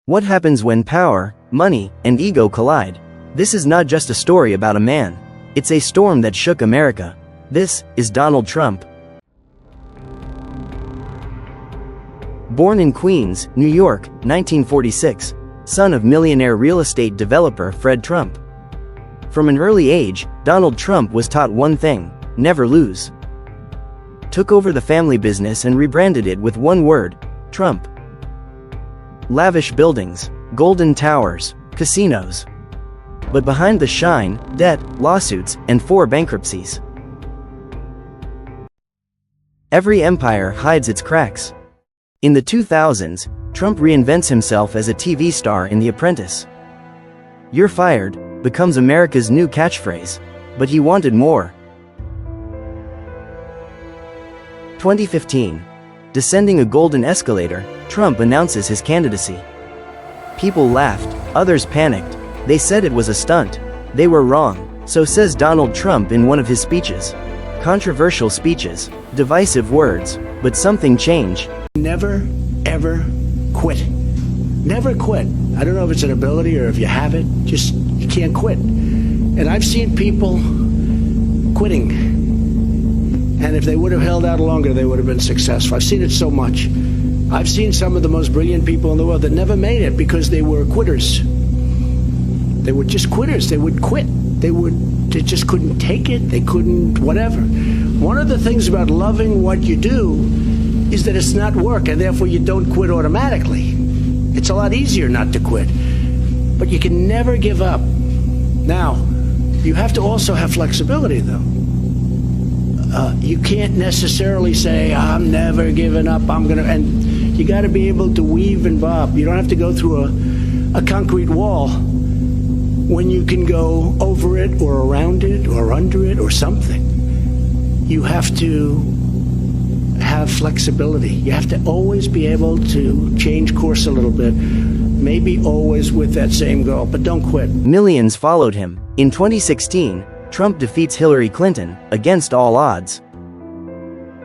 What happens when power, money, and ego collide? This is not just a story about a man. It's a storm that shook America. This is Donald Trump. Born in Queens, New York, 1946, son of millionaire real estate developer Fred Trump. From an early age, Donald Trump was taught one thing: never lose. Took over the family business and rebranded it with one word: Trump. Lavish buildings, golden towers, casinos. But behind the shine, debt, lawsuits, and 4 bankruptcies. Every empire hides its cracks. In the 2000s, Trump reinvents himself as a TV star in The Apprentice. "You're fired" becomes America's new catchphrase. But he wanted more. 2015. Descending a golden escalator, Trump announces his candidacy. People laughed, others panicked. They said it was a stunt. They were wrong. So says Donald Trump in one of his speeches. Controversial speeches, divisive words, but something changed. Never, ever quit. Never quit. I don't know if it's an ability or if you have it, just you can't quit. And I've seen people quitting. And if they would have held out longer, they would have been successful. I've seen it so much. I've seen some of the most brilliant people in the world that never made it because they were quitters. They were just quitters. They would quit. They just couldn't take it. They couldn't, whatever. One of the things about loving what you do is that it's not work, and therefore you don't quit automatically. It's a lot easier not to quit. But you can never give up. Now, you have to also have flexibility, though. You can't necessarily say, I'm never giving up, and you got to be able to weave and bob. You don't have to go through a concrete wall when you can go over it or around it or under it or something. You have to have flexibility. You have to always be able to change course a little bit, maybe always with that same goal, but don't quit. Millions followed him. In 2016, Trump defeats Hillary Clinton, against all odds.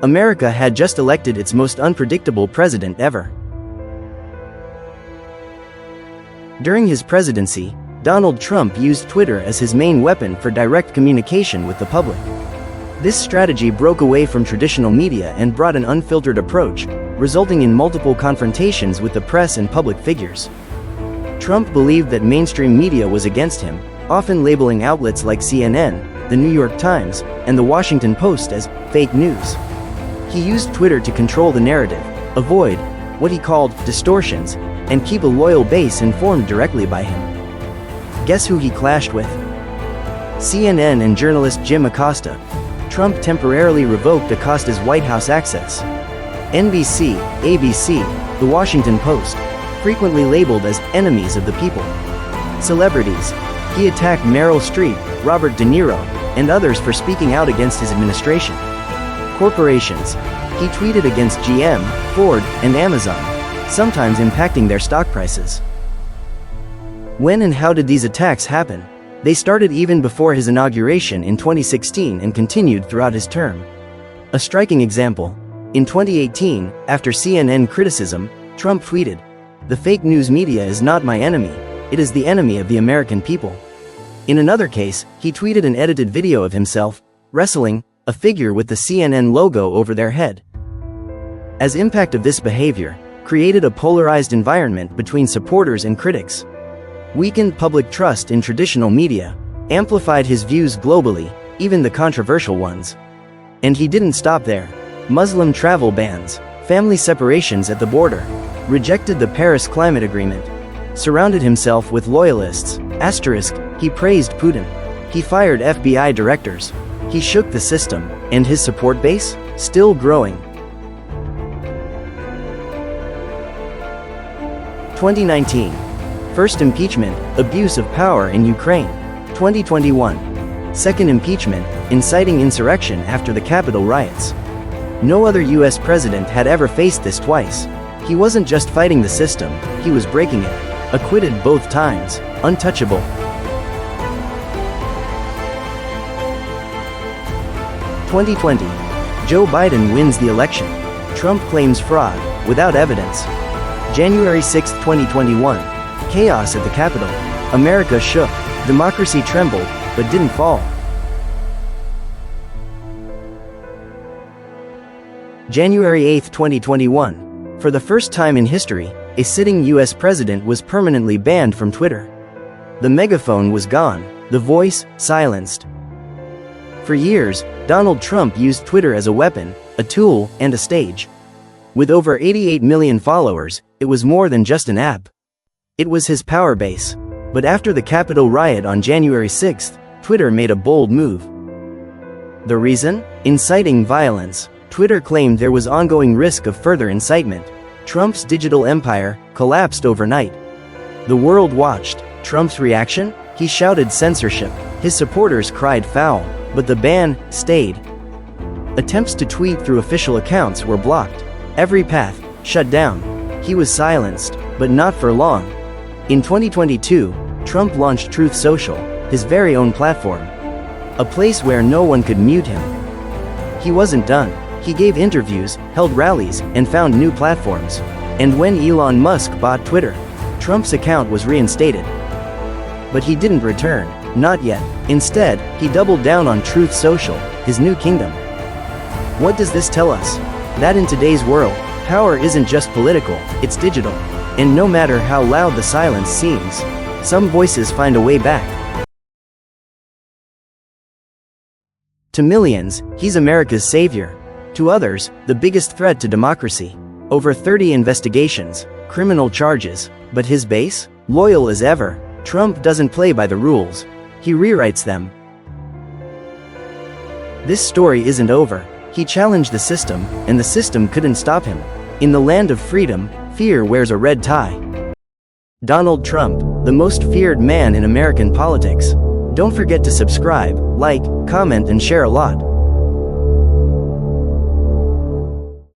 America had just elected its most unpredictable president ever. During his presidency, Donald Trump used Twitter as his main weapon for direct communication with the public. This strategy broke away from traditional media and brought an unfiltered approach, resulting in multiple confrontations with the press and public figures. Trump believed that mainstream media was against him, often labeling outlets like CNN, The New York Times, and The Washington Post as fake news. He used Twitter to control the narrative, avoid what he called distortions, and keep a loyal base informed directly by him. Guess who he clashed with? CNN and journalist Jim Acosta. Trump temporarily revoked Acosta's White House access. NBC, ABC, The Washington Post, frequently labeled as enemies of the people. Celebrities. He attacked Meryl Streep, Robert De Niro, and others for speaking out against his administration. Corporations. He tweeted against GM, Ford, and Amazon, sometimes impacting their stock prices. When and how did these attacks happen? They started even before his inauguration in 2016 and continued throughout his term. A striking example. In 2018, after CNN criticism, Trump tweeted, "The fake news media is not my enemy, it is the enemy of the American people." In another case, he tweeted an edited video of himself wrestling a figure with the CNN logo over their head. As impact of this behavior created a polarized environment between supporters and critics. Weakened public trust in traditional media, amplified his views globally, even the controversial ones. And he didn't stop there. Muslim travel bans, family separations at the border, rejected the Paris Climate Agreement, surrounded himself with loyalists, he praised Putin. He fired FBI directors. He shook the system, and his support base? Still growing. 2019. First impeachment, abuse of power in Ukraine. 2021. Second impeachment, inciting insurrection after the Capitol riots. No other US president had ever faced this twice. He wasn't just fighting the system, he was breaking it. Acquitted both times, untouchable. 2020. Joe Biden wins the election. Trump claims fraud, without evidence. January 6, 2021. Chaos at the Capitol. America shook. Democracy trembled, but didn't fall. January 8, 2021. For the first time in history, a sitting US president was permanently banned from Twitter. The megaphone was gone, the voice silenced. For years, Donald Trump used Twitter as a weapon, a tool, and a stage. With over 88 million followers, it was more than just an app. It was his power base. But after the Capitol riot on January 6, Twitter made a bold move. The reason? Inciting violence. Twitter claimed there was ongoing risk of further incitement. Trump's digital empire collapsed overnight. The world watched. Trump's reaction? He shouted censorship. His supporters cried foul, but the ban stayed. Attempts to tweet through official accounts were blocked. Every path shut down. He was silenced, but not for long. In 2022, Trump launched Truth Social, his very own platform. A place where no one could mute him. He wasn't done. He gave interviews, held rallies, and found new platforms. And when Elon Musk bought Twitter, Trump's account was reinstated. But he didn't return, not yet. Instead, he doubled down on Truth Social, his new kingdom. What does this tell us? That in today's world, power isn't just political, it's digital. And no matter how loud the silence seems, some voices find a way back. To millions, he's America's savior. To others, the biggest threat to democracy. Over 30 investigations, criminal charges, but his base? Loyal as ever. Trump doesn't play by the rules. He rewrites them. This story isn't over. He challenged the system, and the system couldn't stop him. In the land of freedom, fear wears a red tie. Donald Trump, the most feared man in American politics. Don't forget to subscribe, like, comment, and share a lot.